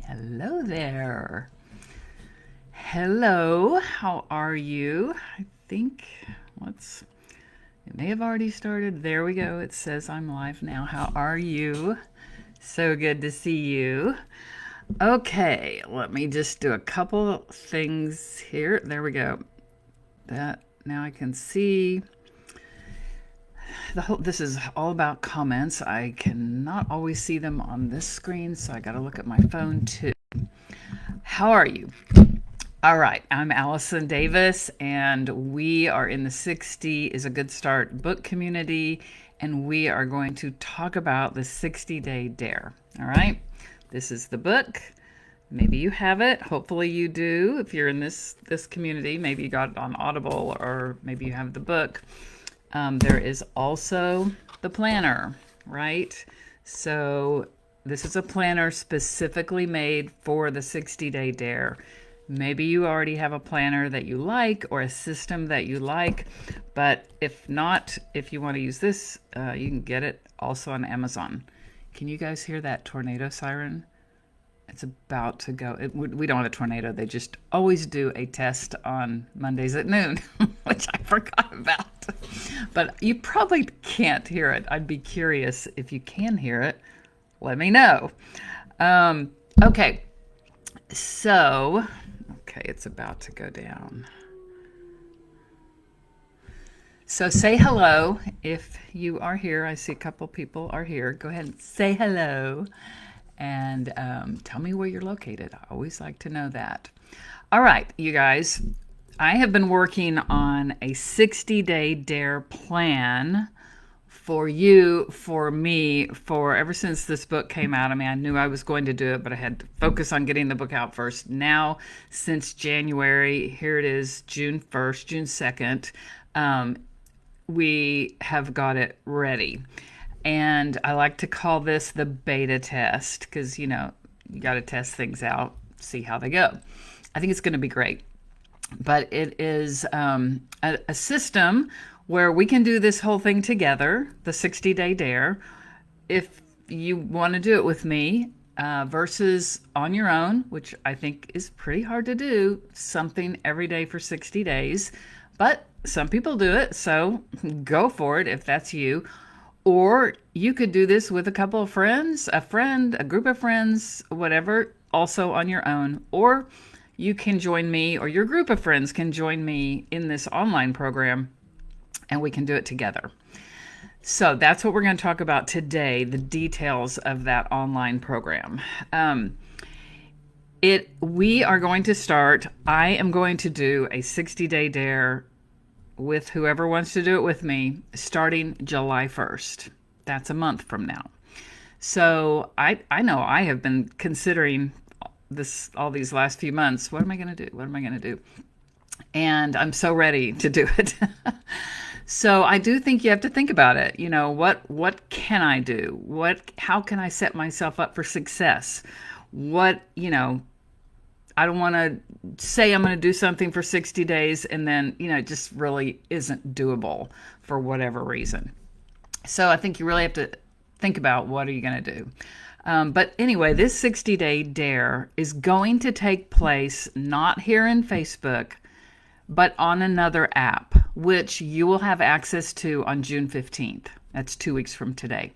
Hello there. Hello, how are you? I think let's it may have already started. There we go. It says I'm live now. How are you? So good to see you. Okay, let me just do a couple things here. There we go. That now I can see this is all about comments. I cannot always see them on this screen, so I got to look at my phone too. How are you? All right, I'm Allison Davis, and we are in the 60 is a Good Start book community, and we are going to talk about the 60-day dare. All right, this is the book. Maybe you have it. Hopefully you do. If you're in this community, maybe you got it on Audible, or maybe you have the book. There is also the planner, right? So this is a planner specifically made for the 60-day dare. Maybe you already have a planner that you like or a system that you like, but if not, if you want to use this, you can get it also on Amazon. Can you guys hear that tornado siren? It's about to go. We don't have a tornado. They just always do a test on Mondays at noon, which I forgot about. But you probably can't hear it. I'd be curious if you can hear it. Let me know. Okay. So, okay, it's about to go down. So say hello if you are here. I see a couple people are here. Go ahead and say hello and tell me where you're located. I always like to know that. All right, you guys, I have been working on a 60-day dare plan for you, for me, for ever since this book came out. I mean, I knew I was going to do it, but I had to focus on getting the book out first. Now, since January, here it is, June 1st, June 2nd, we have got it ready. And I like to call this the beta test because, you got to test things out, see how they go. I think it's going to be great. But it is a system where we can do this whole thing together, the 60-day dare, if you want to do it with me versus on your own, which I think is pretty hard to do, something every day for 60 days. But some people do it, so go for it if that's you. Or you could do this with a couple of friends, a friend, a group of friends, whatever, also on your own. Or you can join me, or your group of friends can join me in this online program, and we can do it together. So that's what we're going to talk about today, the details of that online program. We are going to start, I am going to do a 60-day dare with whoever wants to do it with me starting July 1st. That's a month from now. So I know I have been considering this all these last few months. What am I going to do? What am I going to do? And I'm so ready to do it. So I do think you have to think about it. What can I do? How can I set myself up for success? I don't want to say I'm going to do something for 60 days and then, it just really isn't doable for whatever reason. So I think you really have to think about what are you going to do. But anyway, this 60-day dare is going to take place not here in Facebook, but on another app, which you will have access to on June 15th. That's 2 weeks from today.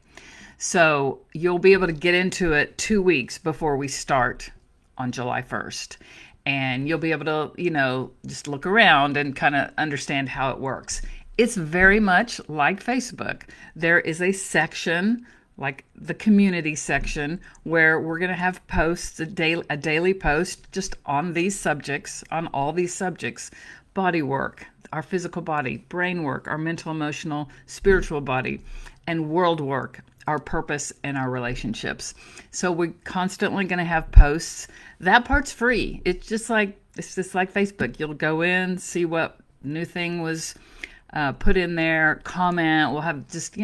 So you'll be able to get into it 2 weeks before we start on July 1st. And you'll be able to, just look around and kind of understand how it works. It's very much like Facebook. There is a section, like the community section, where we're going to have posts, a daily post just on these subjects, on all these subjects: body work, our physical body; brain work, our mental, emotional, spiritual body; and world work, our purpose and our relationships. So we're constantly going to have posts. That part's free. It's just like Facebook. You'll go in, see what new thing was put in there, comment. We'll have just,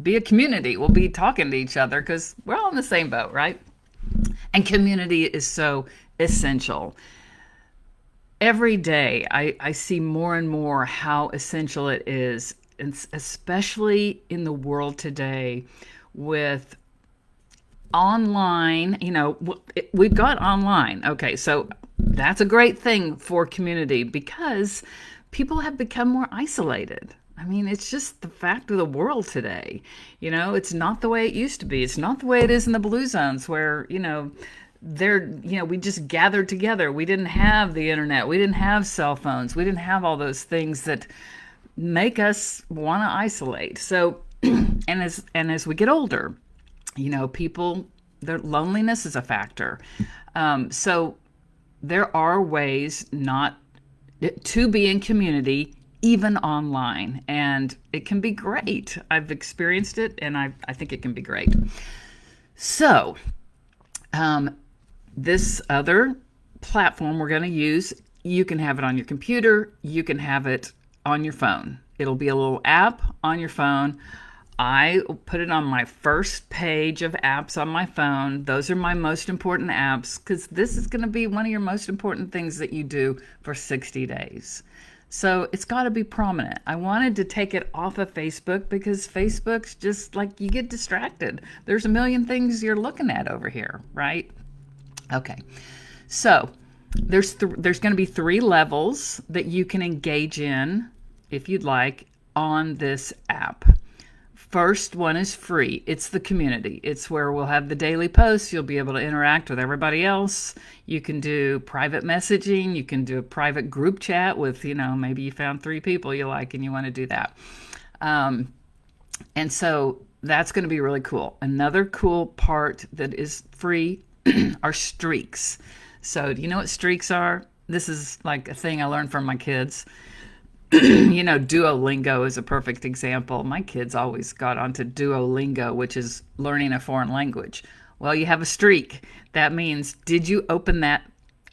be a community. We'll be talking to each other because we're all in the same boat, right? And community is so essential. Every day I see more and more how essential it is, especially in the world today with online, we've got online. Okay, so that's a great thing for community because people have become more isolated. I mean, it's just the fact of the world today. It's not the way it used to be. It's not the way it is in the blue zones where, we just gathered together. We didn't have the internet. We didn't have cell phones. We didn't have all those things that make us want to isolate. So, and as we get older, people, their loneliness is a factor. So there are ways not to be in community, even online, and it can be great. I've experienced it, and I think it can be great. So, this other platform we're going to use, you can have it on your computer, you can have it on your phone. It'll be a little app on your phone. I put it on my first page of apps on my phone. Those are my most important apps because this is going to be one of your most important things that you do for 60 days. So it's got to be prominent. I wanted to take it off of Facebook because Facebook's just like you get distracted. There's a million things you're looking at over here, right? Okay. So there's going to be 3 levels that you can engage in if you'd like on this app. First one is free. It's the community. It's where we'll have the daily posts. You'll be able to interact with everybody else. You can do private messaging. You can do a private group chat with, maybe you found 3 people you like and you want to do that. And so that's going to be really cool. Another cool part that is free are streaks. So do you know what streaks are? This is like a thing I learned from my kids. Duolingo is a perfect example. My kids always got onto Duolingo, which is learning a foreign language. Well, you have a streak. That means, did you open that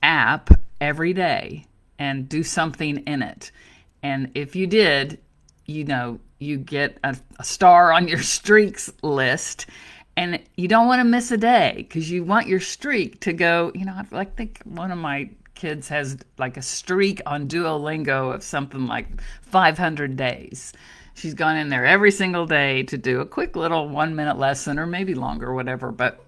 app every day and do something in it? And if you did, you get a star on your streaks list. And you don't want to miss a day because you want your streak to go, I think one of my kids has like a streak on Duolingo of something like 500 days. She's gone in there every single day to do a quick little 1-minute lesson or maybe longer, whatever. But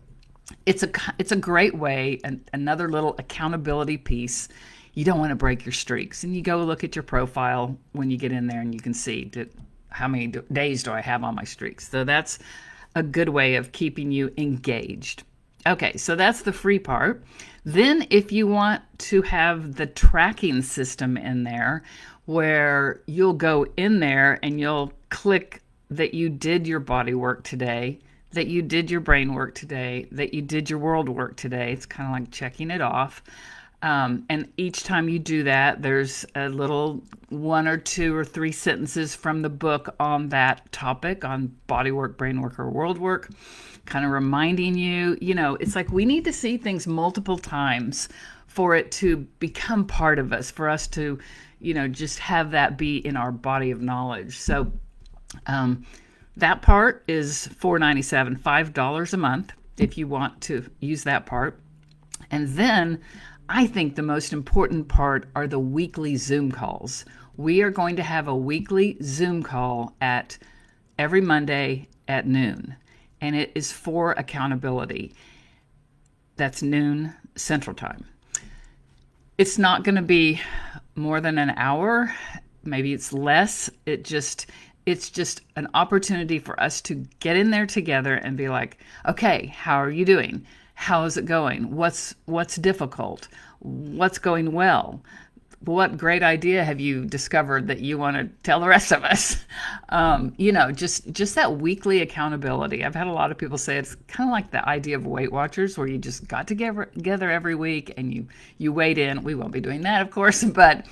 it's a great way, and another little accountability piece. You don't want to break your streaks, and you go look at your profile when you get in there, and you can see how many days do I have on my streaks. So that's a good way of keeping you engaged. Okay, so that's the free part. Then if you want to have the tracking system in there where you'll go in there and you'll click that you did your body work today, that you did your brain work today, that you did your world work today. It's kind of like checking it off. And each time you do that, there's a little 1 or 2 or 3 sentences from the book on that topic, on body work, brain work, or world work, kind of reminding you, it's like we need to see things multiple times for it to become part of us, for us to, just have that be in our body of knowledge. So that part is $4.97, $5 a month if you want to use that part. And then I think the most important part are the weekly Zoom calls. We are going to have a weekly Zoom call at every Monday at noon, and it is for accountability. That's noon Central Time. It's not going to be more than an hour. Maybe it's less. It's just an opportunity for us to get in there together and be like, okay, how are you doing? How is it going? What's difficult? What's going well? What great idea have you discovered that you want to tell the rest of us? Just that weekly accountability. I've had a lot of people say it's kind of like the idea of Weight Watchers, where you just got together every week and you weighed in. We won't be doing that, of course, but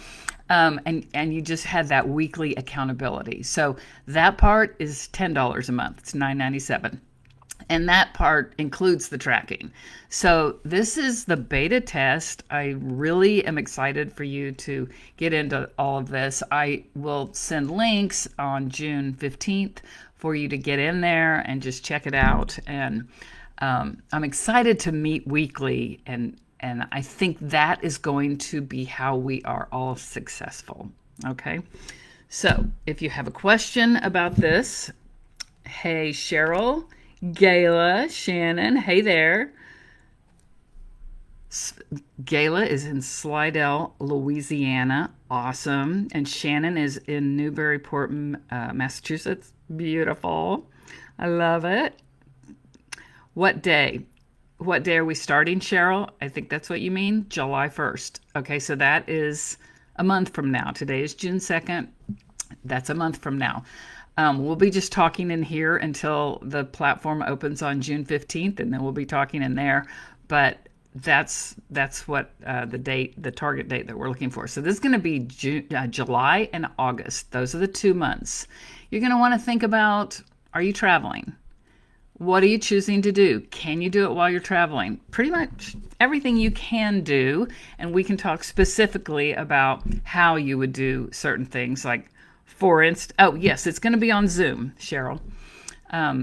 and you just had that weekly accountability. So that part is $10 a month. It's $9.97. And that part includes the tracking. So this is the beta test. I really am excited for you to get into all of this. I will send links on June 15th for you to get in there and just check it out. And I'm excited to meet weekly, and I think that is going to be how we are all successful. Okay? So if you have a question about this, hey, Cheryl, Gayla, Shannon, hey there. Gayla is in Slidell, Louisiana. Awesome. And Shannon is in Newburyport, Massachusetts. Beautiful. I love it. What day? What day are we starting, Cheryl? I think that's what you mean. July 1st. Okay, so that is a month from now. Today is June 2nd. That's a month from now. We'll be just talking in here until the platform opens on June 15th, and then we'll be talking in there. But that's what the target date that we're looking for. So this is going to be July and August. Those are the 2 months. You're going to want to think about, are you traveling? What are you choosing to do? Can you do it while you're traveling? Pretty much everything you can do, and we can talk specifically about how you would do certain things. Like, for instance, oh yes, it's going to be on Zoom, Cheryl.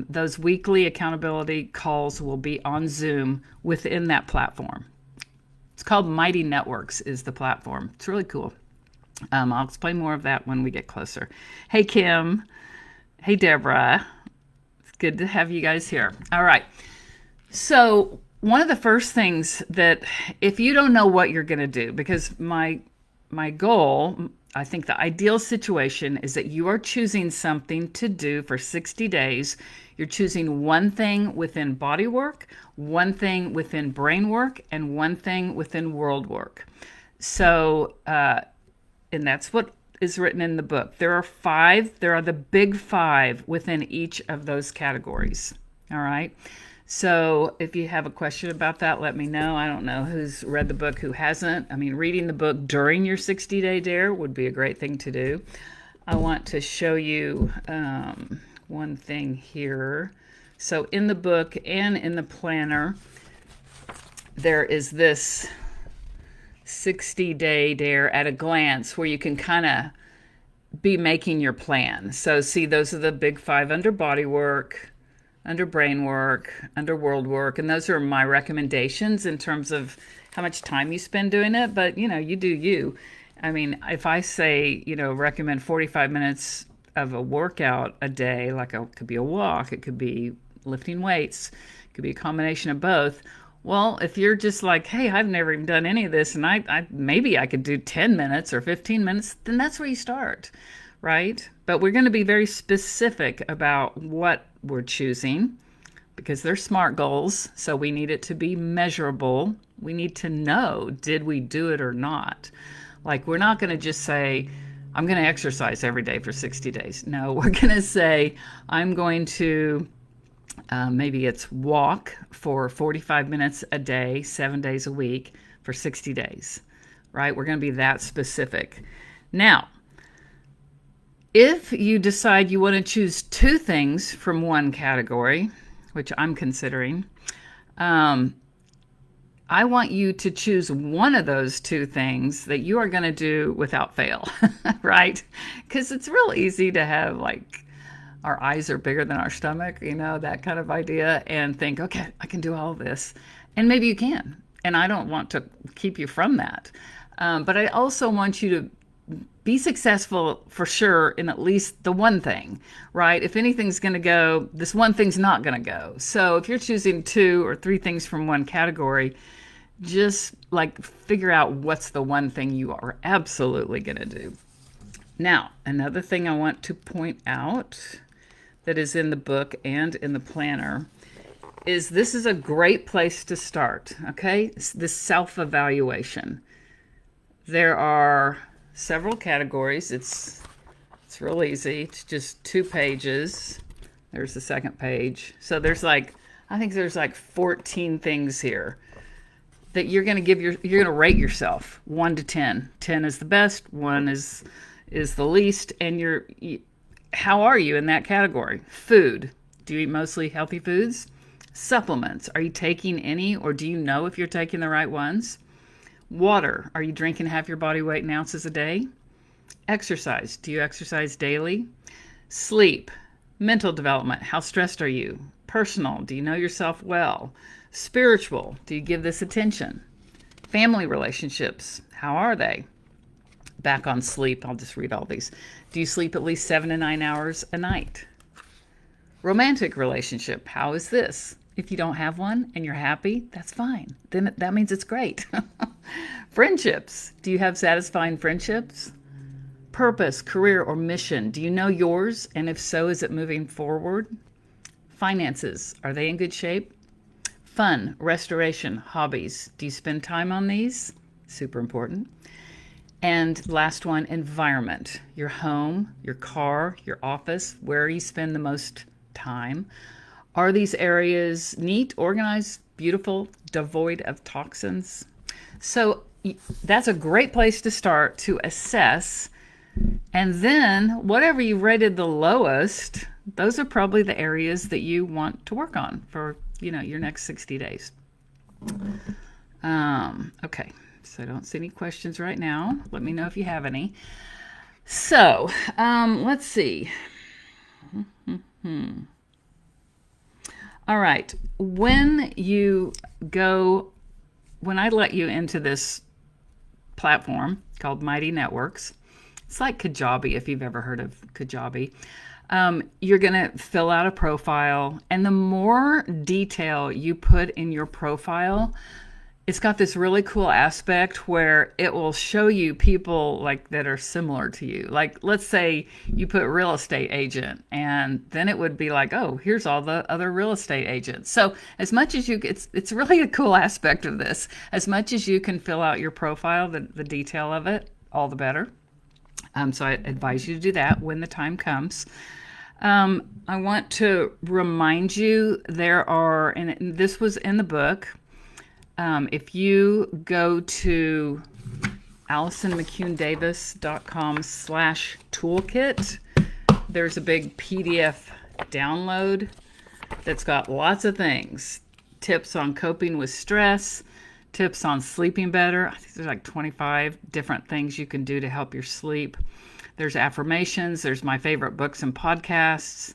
Those weekly accountability calls will be on Zoom within that platform. It's called Mighty Networks is the platform. It's really cool. I'll explain more of that when we get closer. Hey, Kim. Hey, Deborah. Good to have you guys here. All right. So one of the first things that, if you don't know what you're going to do, because my goal, I think the ideal situation is that you are choosing something to do for 60 days. You're choosing one thing within body work, one thing within brain work, and one thing within world work. So, and that's what is written in the book. There are the big 5 within each of those categories. All right. So if you have a question about that, let me know. I don't know who's read the book, who hasn't. I mean, reading the book during your 60-day dare would be a great thing to do. I want to show you one thing here. So in the book and in the planner, there is this 60-day dare at a glance where you can kind of be making your plan. So see, those are the big 5 under body work, under brain work, under world work, and those are my recommendations in terms of how much time you spend doing it. But you do you. I mean, if I say, recommend 45 minutes of a workout a day, like it could be a walk, it could be lifting weights, it could be a combination of both. Well, if you're just like, hey, I've never even done any of this, and I maybe I could do 10 minutes or 15 minutes, then that's where you start, right? But we're going to be very specific about what we're choosing because they're SMART goals, so we need it to be measurable. We need to know, did we do it or not? Like, we're not going to just say, I'm going to exercise every day for 60 days. No, we're going to say, I'm going to maybe it's walk for 45 minutes a day, 7 days a week for 60 days, right? We're going to be that specific. Now, if you decide you want to choose 2 things from one category, which I'm considering, I want you to choose one of those 2 things that you are going to do without fail, right? Because it's real easy to have like, our eyes are bigger than our stomach, that kind of idea, and think, okay, I can do all of this. And maybe you can. And I don't want to keep you from that. But I also want you to be successful for sure in at least the one thing, right? If anything's going to go, this one thing's not going to go. So if you're choosing 2 or 3 things from one category, just like figure out what's the one thing you are absolutely going to do. Now, another thing I want to point out that is in the book and in the planner is this is a great place to start, okay? This self-evaluation. There are several categories. It's real easy. It's just 2 pages. There's the second page. So there's I think there's 14 things here that you're going to rate yourself 1 to 10. 10 is the best, 1 is the least, and how are you in that category? Food. Do you eat mostly healthy foods? Supplements. Are you taking any, or do you know if you're taking the right ones? Water. Are you drinking half your body weight in ounces a day? Exercise. Do you exercise daily? Sleep. Mental development. How stressed are you? Personal. Do you know yourself well? Spiritual. Do you give this attention? Family relationships. How are they? Back on sleep. I'll just read all these. Do you sleep at least 7 to 9 hours a night? Romantic relationship, how is this? If you don't have one and you're happy, that's fine. Then that means it's great. Friendships, do you have satisfying friendships? Purpose, career, or mission, do you know yours? And if so, is it moving forward? Finances, are they in good shape? Fun, restoration, hobbies, do you spend time on these? Super important. And last one, environment, your home, your car, your office, where you spend the most time. Are these areas neat, organized, beautiful, devoid of toxins? So that's a great place to start to assess. And then whatever you rated the lowest, those are probably the areas that you want to work on for, your next 60 days. Okay, so I don't see any questions right now. Let me know if you have any. So let's see. All right, when I let you into this platform called Mighty Networks, it's like Kajabi, if you've ever heard of Kajabi. You're going to fill out a profile, and the more detail you put in your profile, it's got this really cool aspect where it will show you people like that are similar to you. Like, let's say you put real estate agent, and then it would be like, oh, here's all the other real estate agents. So as much as it's really a cool aspect of this. As much as you can fill out your profile, the detail of it, all the better. So I advise you to do that when the time comes. I want to remind you there are, and this was in the book, if you go to AllisonMcCune-Davis.com/toolkit, there's a big PDF download that's got lots of things. Tips on coping with stress, tips on sleeping better. I think there's like 25 different things you can do to help your sleep. There's affirmations. There's my favorite books and podcasts.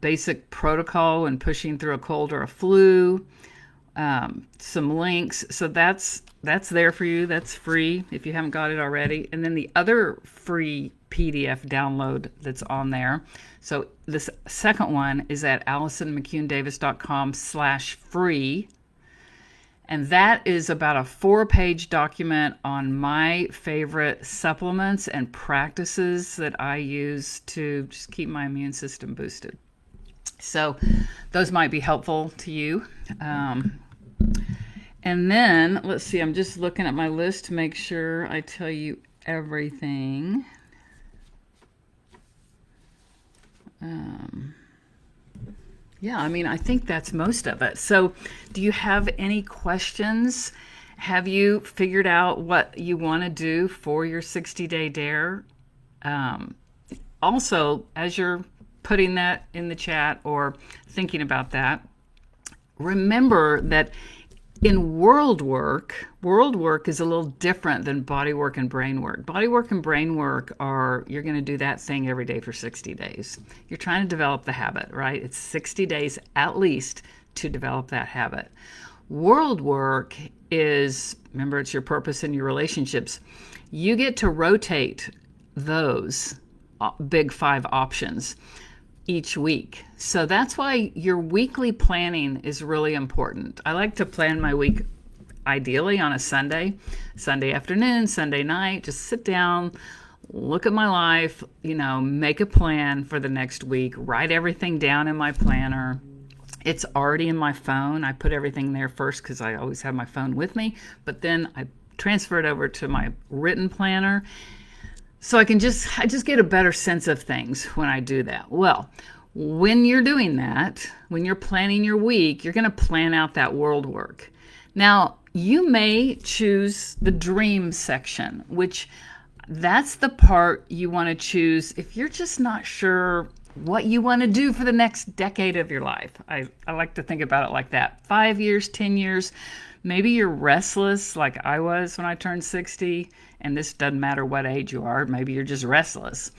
Basic protocol when pushing through a cold or a flu. Some links. So that's there for you. That's free if you haven't got it already. And then the other free PDF download that's on there. So this second one is at AllisonMcCune-Davis.com/free. And that is about a 4-page document on my favorite supplements and practices that I use to just keep my immune system boosted. So those might be helpful to you. And then, let's see, I'm just looking at my list to make sure I tell you everything. Yeah, I think that's most of it. So do you have any questions? Have you figured out what you want to do for your 60-day dare? Also, as you're putting that in the chat or thinking about that, remember that in world work is a little different than body work and brain work. Body work and brain work you're going to do that thing every day for 60 days. You're trying to develop the habit, right? It's 60 days at least to develop that habit. World work is, remember, it's your purpose and your relationships. You get to rotate those big 5 options each week. So that's why your weekly planning is really important. I like to plan my week ideally on a Sunday afternoon, Sunday night, just sit down, look at my life, make a plan for the next week, write everything down in my planner. It's already in my phone. I put everything there first because I always have my phone with me, but then I transfer it over to my written planner. So I just get a better sense of things when I do that. Well, when you're doing that, when you're planning your week, you're going to plan out that world work. Now, you may choose the dream section, which that's the part you want to choose if you're just not sure what you want to do for the next decade of your life. I like to think about it like that. 5 years, 10 years. Maybe you're restless like I was when I turned 60, and this doesn't matter what age you are. Maybe you're just restless.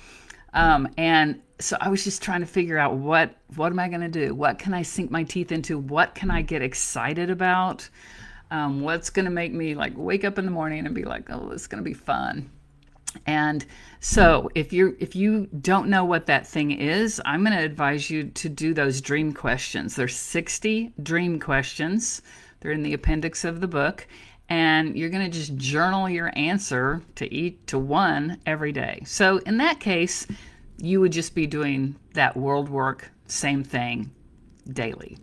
And so I was just trying to figure out what am I going to do? What can I sink my teeth into? What can I get excited about? What's going to make me like wake up in the morning and be like, oh, it's going to be fun. And so if you don't know what that thing is, I'm going to advise you to do those dream questions. There's 60 dream questions. They're in the appendix of the book, and you're going to just journal your answer to one every day. So in that case, you would just be doing that world work, same thing, daily.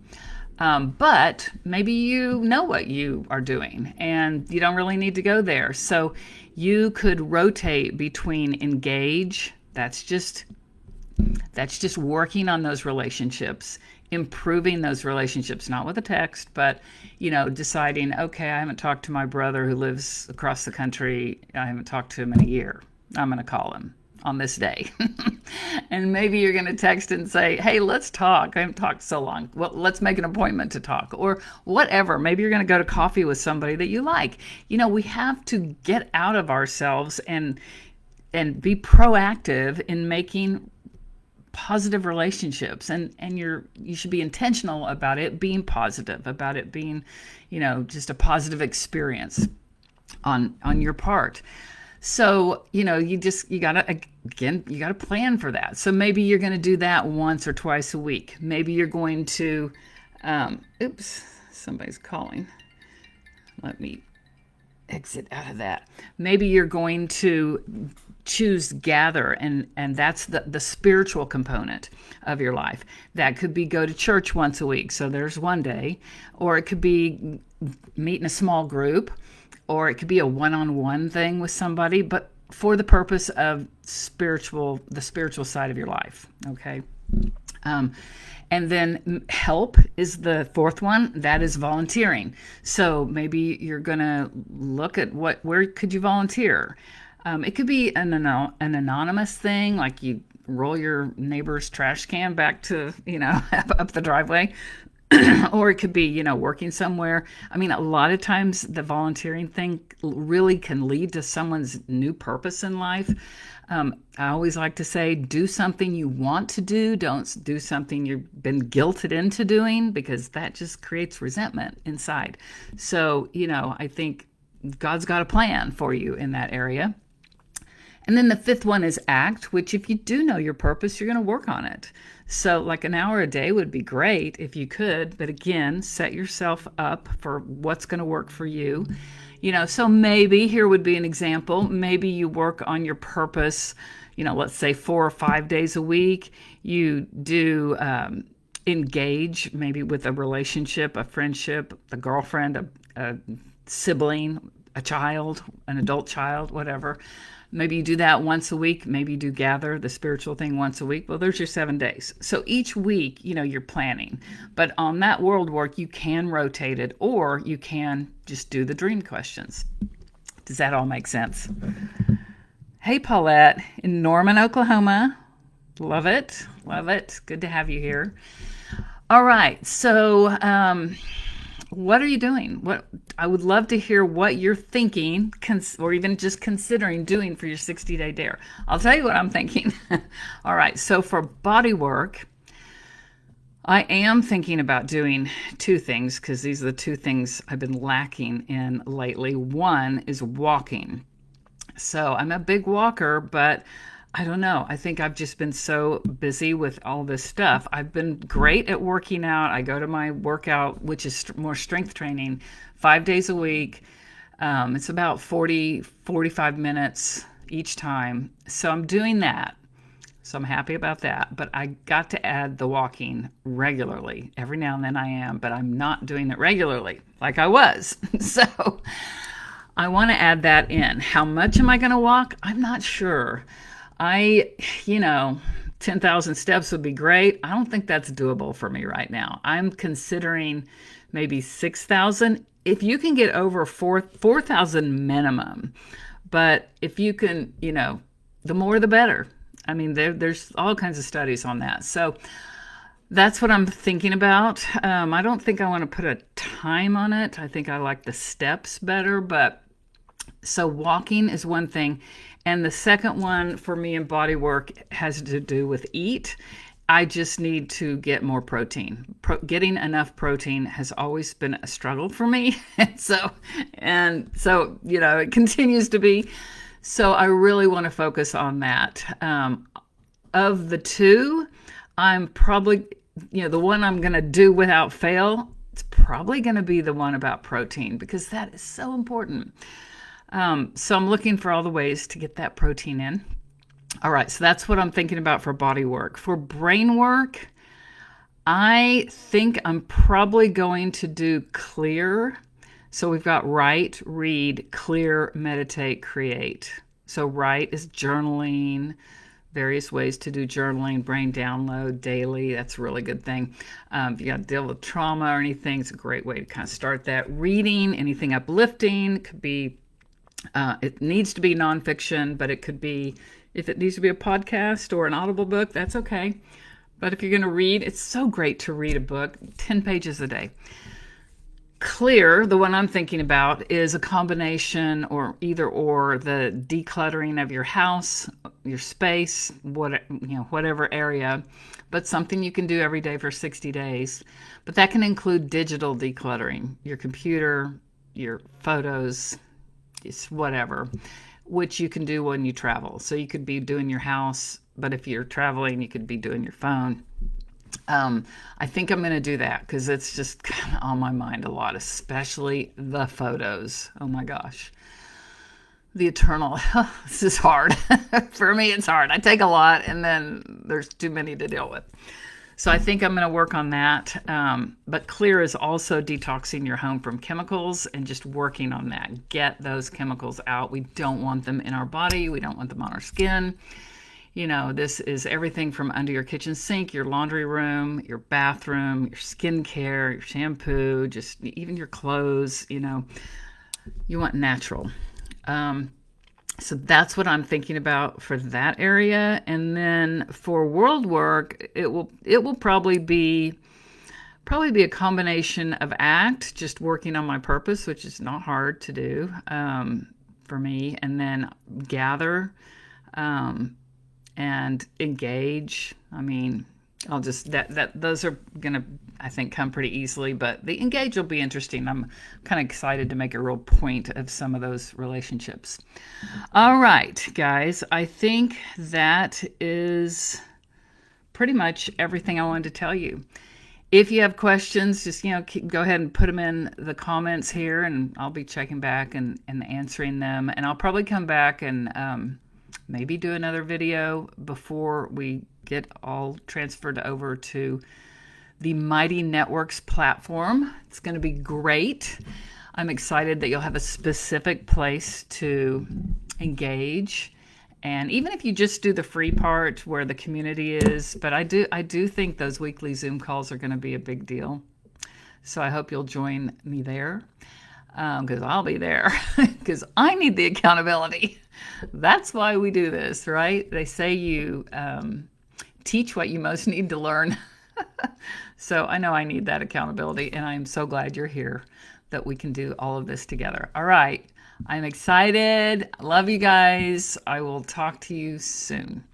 But maybe you know what you are doing and you don't really need to go there. So you could rotate between engage, that's just working on those relationships, improving those relationships, not with a text, but, deciding, okay, I haven't talked to my brother who lives across the country. I haven't talked to him in a year. I'm going to call him on this day. And maybe you're going to text and say, hey, let's talk. I haven't talked so long. Well, let's make an appointment to talk, or whatever. Maybe you're going to go to coffee with somebody that you like. We have to get out of ourselves and be proactive in making positive relationships, and you should be intentional about it being positive, about it being, just a positive experience on your part. So, you gotta plan for that. So maybe you're going to do that once or twice a week. Maybe you're going to, oops, somebody's calling. Let me exit out of that. Maybe you're going to choose gather, and that's the spiritual component of your life. That could be go to church once a week. So there's one day, or it could be meet in a small group, or it could be a one-on-one thing with somebody, but for the purpose of the spiritual side of your life. Okay. And then help is the fourth one. That is volunteering. So maybe you're going to look at where could you volunteer? It could be an anonymous thing, like you roll your neighbor's trash can back to, up the driveway. Or it could be, working somewhere. I mean, a lot of times the volunteering thing really can lead to someone's new purpose in life. I always like to say, do something you want to do. Don't do something you've been guilted into doing, because that just creates resentment inside. So, I think God's got a plan for you in that area. And then the fifth one is act, which if you do know your purpose, you're going to work on it. So like an hour a day would be great if you could, but again, set yourself up for what's going to work for you. So maybe here would be an example. Maybe you work on your purpose, let's say 4 or 5 days a week. You do engage maybe with a relationship, a friendship, a girlfriend, a sibling, a child, an adult child, whatever. Maybe you do that once a week. Maybe you do gather, the spiritual thing, once a week. Well, there's your 7 days. So each week, you're planning. But on that world work, you can rotate it, or you can just do the dream questions. Does that all make sense? Hey, Paulette in Norman, Oklahoma. Love it. Love it. Good to have you here. All right. So, what are you doing? I would love to hear what you're thinking, or even just considering doing for your 60-day dare. I'll tell you what I'm thinking. All right. So for body work, I am thinking about doing 2 things, because these are the 2 things I've been lacking in lately. One is walking. So I'm a big walker, but I don't know. I think I've just been so busy with all this stuff. I've been great at working out. I go to my workout, which is more strength training, 5 days a week. It's about 45 minutes each time. So I'm doing that. So I'm happy about that. But I got to add the walking regularly. Every now and then I am, but I'm not doing it regularly like I was. So I want to add that in. How much am I going to walk? I'm not sure. 10,000 steps would be great. I don't think that's doable for me right now. I'm considering maybe 6,000. If you can get over 4,000 minimum, but if you can, the more the better. I mean, there's all kinds of studies on that. So that's what I'm thinking about. I don't think I want to put a time on it. I think I like the steps better, but so walking is one thing. And the second one for me in body work has to do with eat. I just need to get more protein. Getting enough protein has always been a struggle for me. And so, it continues to be. So I really want to focus on that. Of the two, I'm probably, the one I'm going to do without fail, it's probably going to be the one about protein because that is so important. So I'm looking for all the ways to get that protein in. All right, so that's what I'm thinking about for body work. For brain work, I think I'm probably going to do clear. So we've got write, read, clear, meditate, create. So write is journaling, various ways to do journaling, brain download daily. That's a really good thing. If you got to deal with trauma or anything, it's a great way to kind of start that. Reading, anything uplifting, could be, it needs to be nonfiction, but it could be, if it needs to be a podcast or an Audible book, that's okay. But if you're going to read, it's so great to read a book, 10 pages a day. Clear, the one I'm thinking about, is a combination or either or, the decluttering of your house, your space, whatever area, but something you can do every day for 60 days. But that can include digital decluttering, your computer, your photos, whatever, which you can do when you travel. So you could be doing your house, but if you're traveling, you could be doing your phone. I think I'm going to do that because it's just kind of on my mind a lot, especially the photos. Oh my gosh. The eternal, this is hard. For me, it's hard. I take a lot and then there's too many to deal with. So I think I'm going to work on that. But clear is also detoxing your home from chemicals and just working on that. Get those chemicals out. We don't want them in our body. We don't want them on our skin. This is everything from under your kitchen sink, your laundry room, your bathroom, your skincare, your shampoo, just even your clothes. You want natural. So that's what I'm thinking about for that area. And then for world work, it will probably be a combination of ACT, just working on my purpose, which is not hard to do for me, and then gather. And engage. I mean, I'll just those are gonna, I think, come pretty easily, but the engage will be interesting. I'm kind of excited to make a real point of some of those relationships. All right, guys, I think that is pretty much everything I wanted to tell you. If you have questions, just go ahead and put them in the comments here, and I'll be checking back and answering them. And I'll probably come back and maybe do another video before we get all transferred over to the Mighty Networks platform. It's going to be great. I'm excited that you'll have a specific place to engage. And even if you just do the free part where the community is, but I do think those weekly Zoom calls are going to be a big deal. So I hope you'll join me there. Because I'll be there because I need the accountability. That's why we do this, right? They say you teach what you most need to learn. So I know I need that accountability, and I'm so glad you're here that we can do all of this together. All right. I'm excited. I love you guys. I will talk to you soon.